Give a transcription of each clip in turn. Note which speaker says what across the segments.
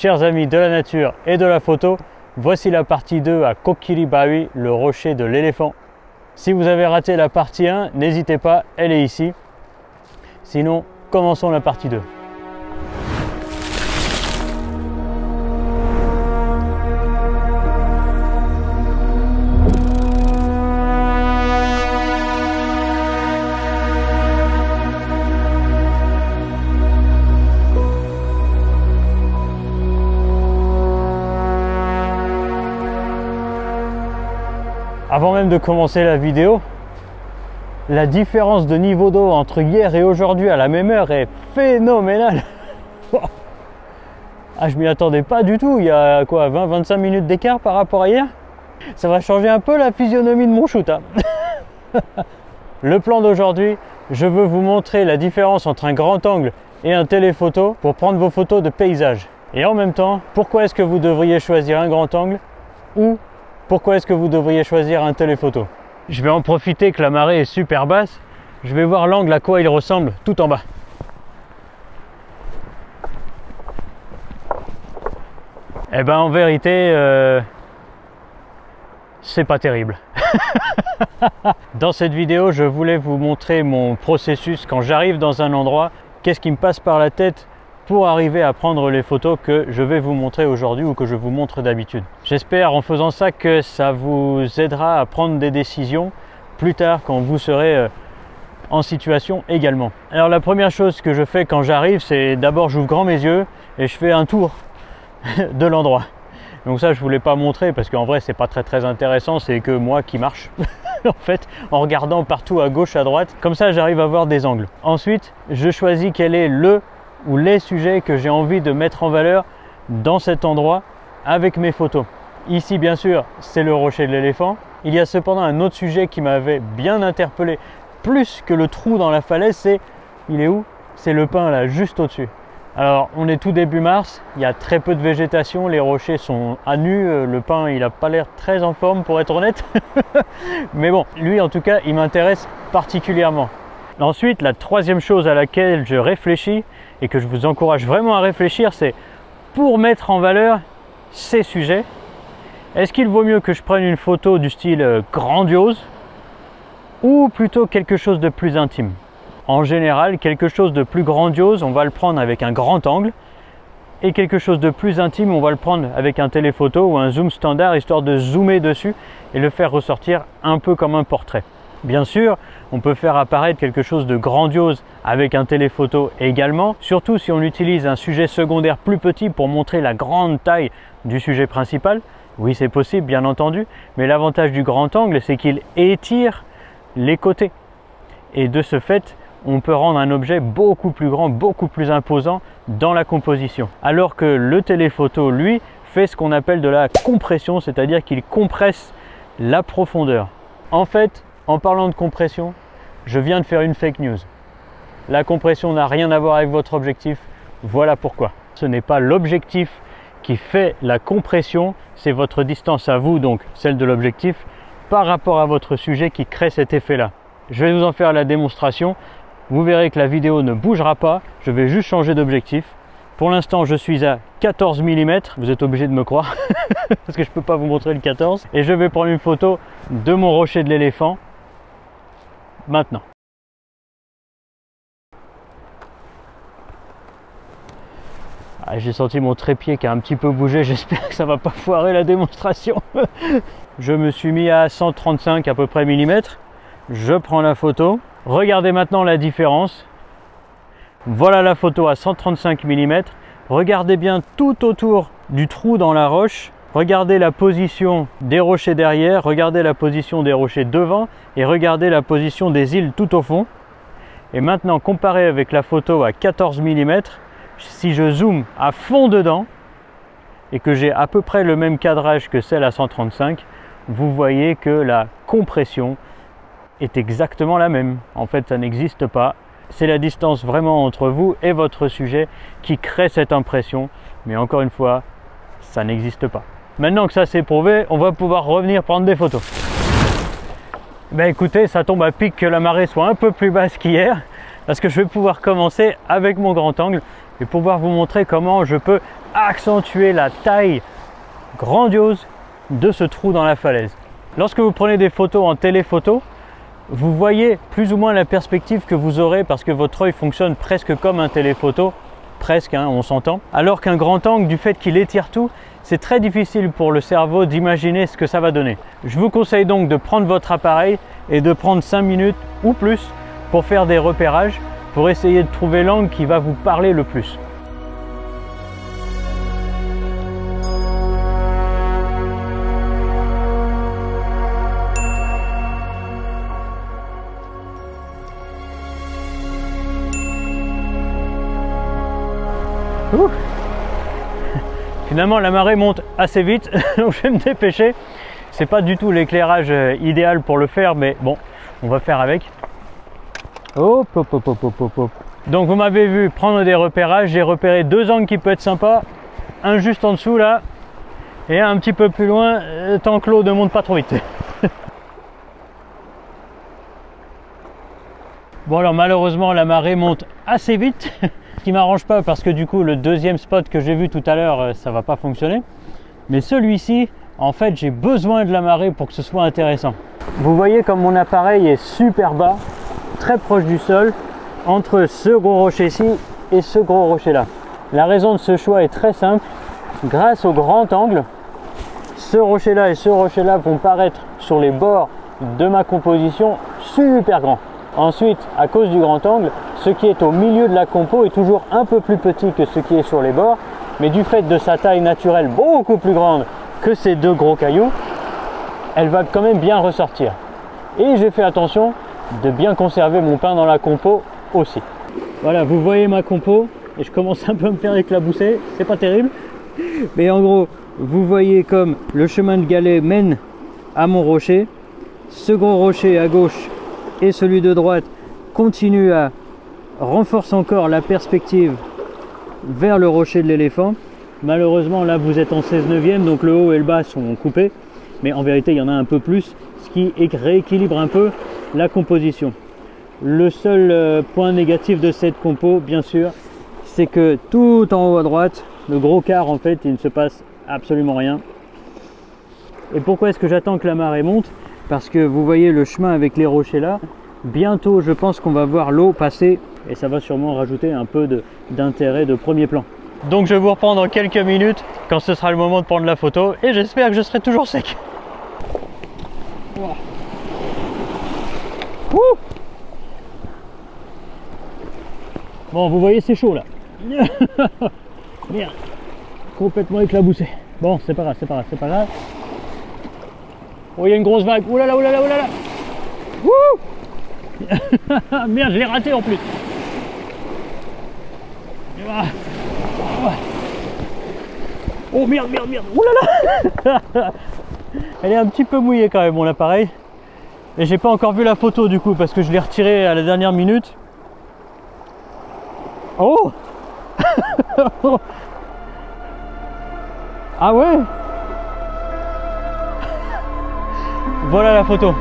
Speaker 1: Chers amis de la nature et de la photo, voici la partie 2 à Kokiribawi, le rocher de l'éléphant. Si vous avez raté la partie 1, n'hésitez pas, elle est ici. Sinon, commençons la partie 2. Avant même de commencer la vidéo, la différence de niveau d'eau entre hier et aujourd'hui à la même heure est phénoménale. Ah, je m'y attendais pas du tout, il y a quoi, 20-25 minutes d'écart par rapport à hier. Ça va changer un peu la physionomie de mon shoot, hein. Le plan d'aujourd'hui, je veux vous montrer la différence entre un grand angle et un téléphoto pour prendre vos photos de paysage. Et en même temps, pourquoi est-ce que vous devriez choisir un grand angle ou pourquoi est-ce que vous devriez choisir un téléphoto? Je vais en profiter que la marée est super basse. Je vais voir l'angle à quoi il ressemble tout en bas. Eh ben en vérité, c'est pas terrible. Dans cette vidéo, je voulais vous montrer mon processus quand j'arrive dans un endroit. Qu'est-ce qui me passe par la tête pour arriver à prendre les photos que je vais vous montrer aujourd'hui ou que je vous montre d'habitude. J'espère en faisant ça que ça vous aidera à prendre des décisions plus tard quand vous serez en situation également. Alors la première chose que je fais quand j'arrive, c'est d'abord j'ouvre grand mes yeux et je fais un tour de l'endroit. Donc ça je voulais pas montrer parce qu'en vrai c'est pas très intéressant, c'est que moi qui marche en fait en regardant partout à gauche à droite. Comme ça j'arrive à voir des angles. Ensuite je choisis quel est le ou les sujets que j'ai envie de mettre en valeur dans cet endroit avec mes photos. Ici bien sûr c'est le rocher de l'éléphant. Il y a cependant un autre sujet qui m'avait bien interpellé plus que le trou dans la falaise, c'est, il est où? C'est le pin là juste au-dessus. Alors on est tout début mars, il y a très peu de végétation, les rochers sont à nu, le pin il n'a pas l'air très en forme pour être honnête. Mais bon, lui en tout cas il m'intéresse particulièrement. Ensuite, la troisième chose à laquelle je réfléchis et que je vous encourage vraiment à réfléchir, c'est pour mettre en valeur ces sujets, est-ce qu'il vaut mieux que je prenne une photo du style grandiose ou plutôt quelque chose de plus intime? En général, quelque chose de plus grandiose, on va le prendre avec un grand angle et quelque chose de plus intime, on va le prendre avec un téléphoto ou un zoom standard histoire de zoomer dessus et le faire ressortir un peu comme un portrait. Bien sûr, on peut faire apparaître quelque chose de grandiose avec un téléphoto également, surtout si on utilise un sujet secondaire plus petit pour montrer la grande taille du sujet principal. Oui, c'est possible, bien entendu, mais l'avantage du grand angle, c'est qu'il étire les côtés. Et de ce fait, on peut rendre un objet beaucoup plus grand, beaucoup plus imposant dans la composition. Alors que le téléphoto, lui, fait ce qu'on appelle de la compression, c'est-à-dire qu'il compresse la profondeur. En fait, en parlant de compression, je viens de faire une fake news. La compression n'a rien à voir avec votre objectif, voilà pourquoi. Ce n'est pas l'objectif qui fait la compression, c'est votre distance à vous, donc celle de l'objectif, par rapport à votre sujet qui crée cet effet-là. Je vais vous en faire la démonstration. Vous verrez que la vidéo ne bougera pas, je vais juste changer d'objectif. Pour l'instant, je suis à 14 mm, vous êtes obligé de me croire, parce que je ne peux pas vous montrer le 14. Et je vais prendre une photo de mon rocher de l'éléphant. Maintenant. Ah, j'ai senti mon trépied qui a un petit peu bougé, j'espère que ça va pas foirer la démonstration. Je me suis mis à 135 à peu près millimètres. Je prends la photo. Regardez maintenant la différence. Voilà la photo à 135 mm. Regardez bien tout autour du trou dans la roche. Regardez la position des rochers derrière, regardez la position des rochers devant et regardez la position des îles tout au fond. Et maintenant, comparé avec la photo à 14 mm, si je zoome à fond dedans et que j'ai à peu près le même cadrage que celle à 135, vous voyez que la compression est exactement la même. En fait, ça n'existe pas. C'est la distance vraiment entre vous et votre sujet qui crée cette impression. Mais encore une fois, ça n'existe pas. Maintenant que ça c'est prouvé, on va pouvoir revenir prendre des photos. Ben écoutez, ça tombe à pic que la marée soit un peu plus basse qu'hier, parce que je vais pouvoir commencer avec mon grand angle et pouvoir vous montrer comment je peux accentuer la taille grandiose de ce trou dans la falaise. Lorsque vous prenez des photos en téléphoto, vous voyez plus ou moins la perspective que vous aurez parce que votre œil fonctionne presque comme un téléphoto, presque, hein, on s'entend. Alors qu'un grand angle, du fait qu'il étire tout, c'est très difficile pour le cerveau d'imaginer ce que ça va donner. Je vous conseille donc de prendre votre appareil et de prendre 5 minutes ou plus pour faire des repérages, pour essayer de trouver l'angle qui va vous parler le plus. Ouh. Finalement la marée monte assez vite, donc je vais me dépêcher. C'est pas du tout l'éclairage idéal pour le faire, mais bon, on va faire avec. Hop, hop, hop, hop, hop, hop. Donc vous m'avez vu prendre des repérages, j'ai repéré 2 angles qui peuvent être sympas, un juste en dessous là, et un petit peu plus loin, tant que l'eau ne monte pas trop vite. Bon alors malheureusement la marée monte assez vite, ce qui m'arrange pas parce que du coup le deuxième spot que j'ai vu tout à l'heure ça va pas fonctionner. Mais celui-ci, en fait j'ai besoin de la marée pour que ce soit intéressant. Vous voyez comme mon appareil est super bas, très proche du sol, entre ce gros rocher-ci et ce gros rocher-là. La raison de ce choix est très simple, grâce au grand angle, ce rocher-là et ce rocher-là vont paraître sur les bords de ma composition super grands. Ensuite, à cause du grand angle, ce qui est au milieu de la compo est toujours un peu plus petit que ce qui est sur les bords, mais du fait de sa taille naturelle beaucoup plus grande que ces 2 gros cailloux, elle va quand même bien ressortir. Et j'ai fait attention de bien conserver mon pain dans la compo aussi. Voilà, vous voyez ma compo, et je commence un peu à me faire éclabousser, c'est pas terrible, mais en gros, vous voyez comme le chemin de galet mène à mon rocher, ce gros rocher à gauche et celui de droite continue à renforcer encore la perspective vers le rocher de l'éléphant. Malheureusement là vous êtes en 16/9, donc le haut et le bas sont coupés, mais en vérité il y en a un peu plus, ce qui rééquilibre un peu la composition. Le seul point négatif de cette compo bien sûr, c'est que tout en haut à droite, le gros quart en fait, il ne se passe absolument rien. Et pourquoi est-ce que j'attends que la marée monte? Parce que vous voyez le chemin avec les rochers là, bientôt je pense qu'on va voir l'eau passer et ça va sûrement rajouter un peu d'intérêt de premier plan. Donc je vous reprends dans quelques minutes quand ce sera le moment de prendre la photo et j'espère que je serai toujours sec. Bon, vous voyez c'est chaud là. Merde, complètement éclaboussé. Bon, c'est pas grave, c'est pas grave, c'est pas grave. Oh, il y a une grosse vague. Ouh là là, ouh là là, ouh là là. Wouh. Merde, je l'ai raté en plus. Oh merde, merde, merde. Ouh là là. Elle est un petit peu mouillée quand même, mon appareil. Et j'ai pas encore vu la photo du coup parce que je l'ai retiré à la dernière minute. Oh. Ah ouais. Voilà la photo.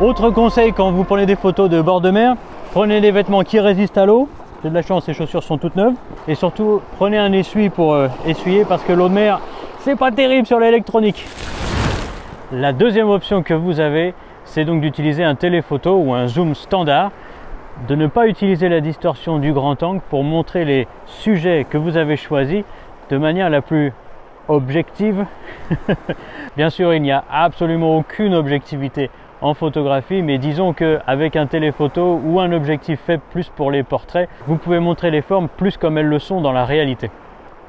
Speaker 1: Autre conseil quand vous prenez des photos de bord de mer, prenez des vêtements qui résistent à l'eau. J'ai de la chance, ces chaussures sont toutes neuves. Et surtout, prenez un essuie pour essuyer parce que l'eau de mer, c'est pas terrible sur l'électronique. La deuxième option que vous avez, c'est donc d'utiliser un téléphoto ou un zoom standard, de ne pas utiliser la distorsion du grand angle pour montrer les sujets que vous avez choisis de manière la plus objective. Bien sûr, il n'y a absolument aucune objectivité en photographie, mais disons qu'avec un téléphoto ou un objectif fait plus pour les portraits, vous pouvez montrer les formes plus comme elles le sont dans la réalité.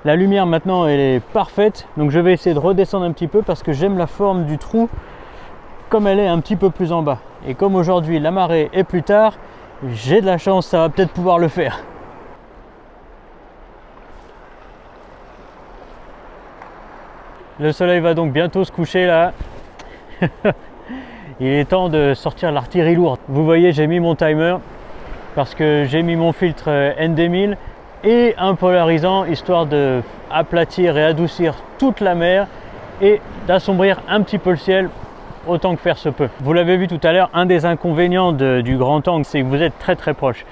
Speaker 1: La lumière maintenant elle est parfaite, donc je vais essayer de redescendre un petit peu parce que j'aime la forme du trou comme elle est un petit peu plus en bas. Et comme aujourd'hui la marée est plus tard, j'ai de la chance, ça va peut-être pouvoir le faire. Le soleil va donc bientôt se coucher là. il est temps de sortir l'artillerie lourde. Vous voyez, j'ai mis mon timer parce que j'ai mis mon filtre ND1000 et un polarisant histoire de aplatir et adoucir toute la mer et d'assombrir un petit peu le ciel autant que faire se peut. Vous l'avez vu tout à l'heure, un des inconvénients du grand angle, c'est que vous êtes très proche.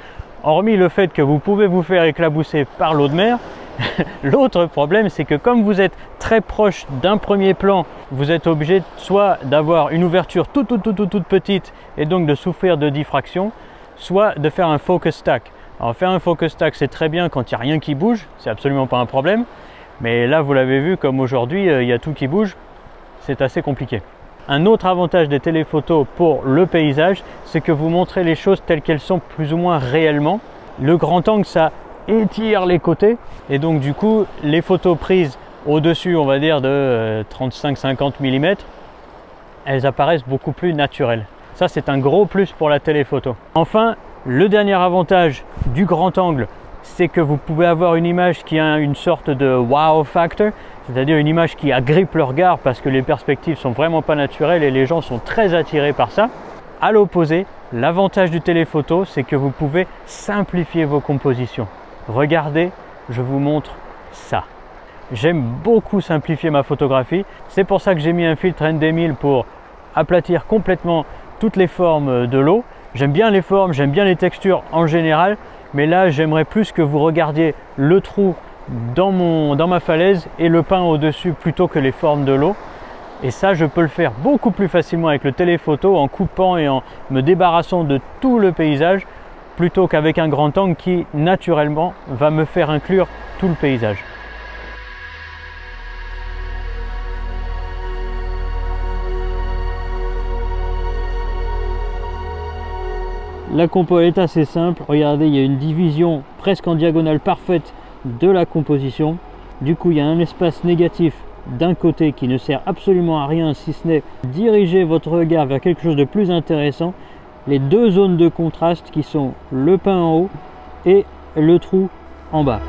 Speaker 1: Hormis le fait que vous pouvez vous faire éclabousser par l'eau de mer, l'autre problème c'est que comme vous êtes très proche d'un premier plan, vous êtes obligé soit d'avoir une ouverture toute petite et donc de souffrir de diffraction, soit de faire un focus stack. Alors faire un focus stack c'est très bien quand il n'y a rien qui bouge, c'est absolument pas un problème, mais là vous l'avez vu, comme aujourd'hui il y a tout qui bouge, c'est assez compliqué. Un autre avantage des téléphotos pour le paysage, c'est que vous montrez les choses telles qu'elles sont plus ou moins réellement. Le grand angle, ça étire les côtés et donc du coup, les photos prises au-dessus, on va dire de 35-50 mm, elles apparaissent beaucoup plus naturelles. Ça, c'est un gros plus pour la téléphoto. Enfin, le dernier avantage du grand angle, c'est que vous pouvez avoir une image qui a une sorte de wow factor, c'est-à-dire une image qui agrippe le regard parce que les perspectives sont vraiment pas naturelles et les gens sont très attirés par ça. À l'opposé, l'avantage du téléphoto, c'est que vous pouvez simplifier vos compositions. Regardez, je vous montre ça. J'aime beaucoup simplifier ma photographie. C'est pour ça que j'ai mis un filtre ND1000 pour aplatir complètement toutes les formes de l'eau. J'aime bien les formes, j'aime bien les textures en général, mais là j'aimerais plus que vous regardiez le trou dans ma falaise et le pain au-dessus plutôt que les formes de l'eau. Et ça, je peux le faire beaucoup plus facilement avec le téléphoto en coupant et en me débarrassant de tout le paysage plutôt qu'avec un grand angle qui naturellement va me faire inclure tout le paysage. La compo est assez simple, regardez, il y a une division presque en diagonale parfaite de la composition. Du coup, il y a un espace négatif d'un côté qui ne sert absolument à rien si ce n'est diriger votre regard vers quelque chose de plus intéressant. Les deux zones de contraste qui sont le pain en haut et le trou en bas.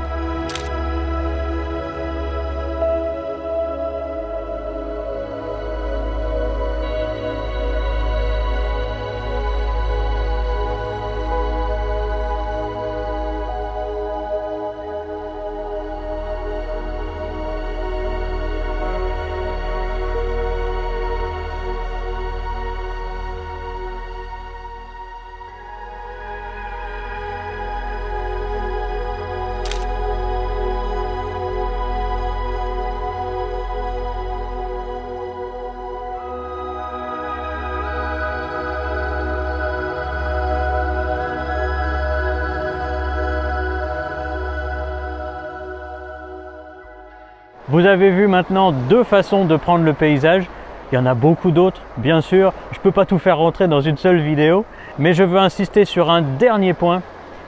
Speaker 1: Vous avez vu maintenant deux façons de prendre le paysage. Il y en a beaucoup d'autres, bien sûr. Je ne peux pas tout faire rentrer dans une seule vidéo, mais je veux insister sur un dernier point,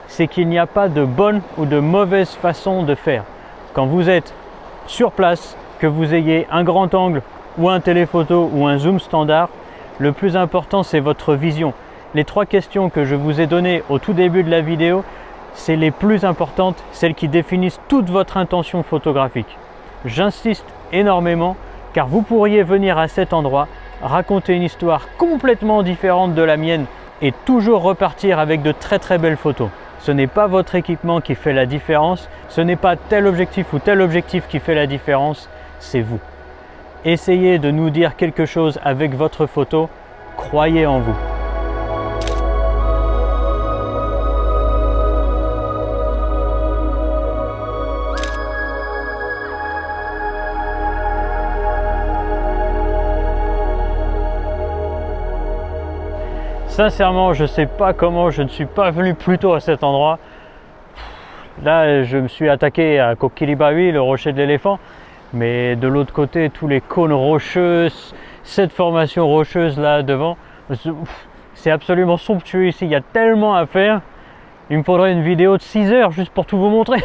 Speaker 1: c'est qu'il n'y a pas de bonne ou de mauvaise façon de faire. Quand vous êtes sur place, que vous ayez un grand angle ou un téléphoto ou un zoom standard, le plus important c'est votre vision. Les trois questions que je vous ai données au tout début de la vidéo, c'est les plus importantes, celles qui définissent toute votre intention photographique. J'insiste énormément car vous pourriez venir à cet endroit, raconter une histoire complètement différente de la mienne et toujours repartir avec de très belles photos. Ce n'est pas votre équipement qui fait la différence, ce n'est pas tel objectif ou tel objectif qui fait la différence, c'est vous. Essayez de nous dire quelque chose avec votre photo, croyez en vous. Sincèrement, je ne sais pas comment je ne suis pas venu plus tôt à cet endroit. Là, je me suis attaqué à Kokilibawi, le rocher de l'éléphant. Mais de l'autre côté, tous les cônes rocheux, cette formation rocheuse là devant, c'est absolument somptueux ici. Il y a tellement à faire. Il me faudrait une vidéo de 6 heures juste pour tout vous montrer.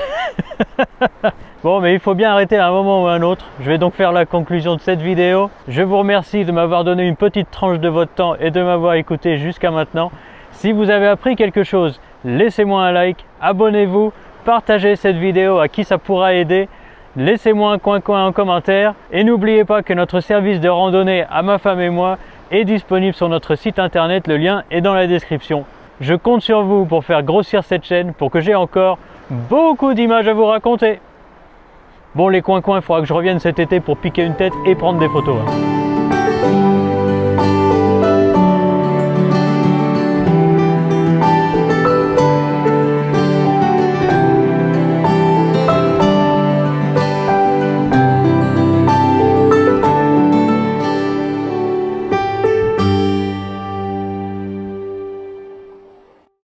Speaker 1: Bon, mais il faut bien arrêter à un moment ou à un autre. Je vais donc faire la conclusion de cette vidéo. Je vous remercie de m'avoir donné une petite tranche de votre temps et de m'avoir écouté jusqu'à maintenant. Si vous avez appris quelque chose, laissez-moi un like, abonnez-vous, partagez cette vidéo à qui ça pourra aider. Laissez-moi un coin en commentaire et n'oubliez pas que notre service de randonnée à ma femme et moi est disponible sur notre site internet, le lien est dans la description. Je compte sur vous pour faire grossir cette chaîne, pour que j'ai encore beaucoup d'images à vous raconter. Bon les coins-coins, il faudra que je revienne cet été pour piquer une tête et prendre des photos.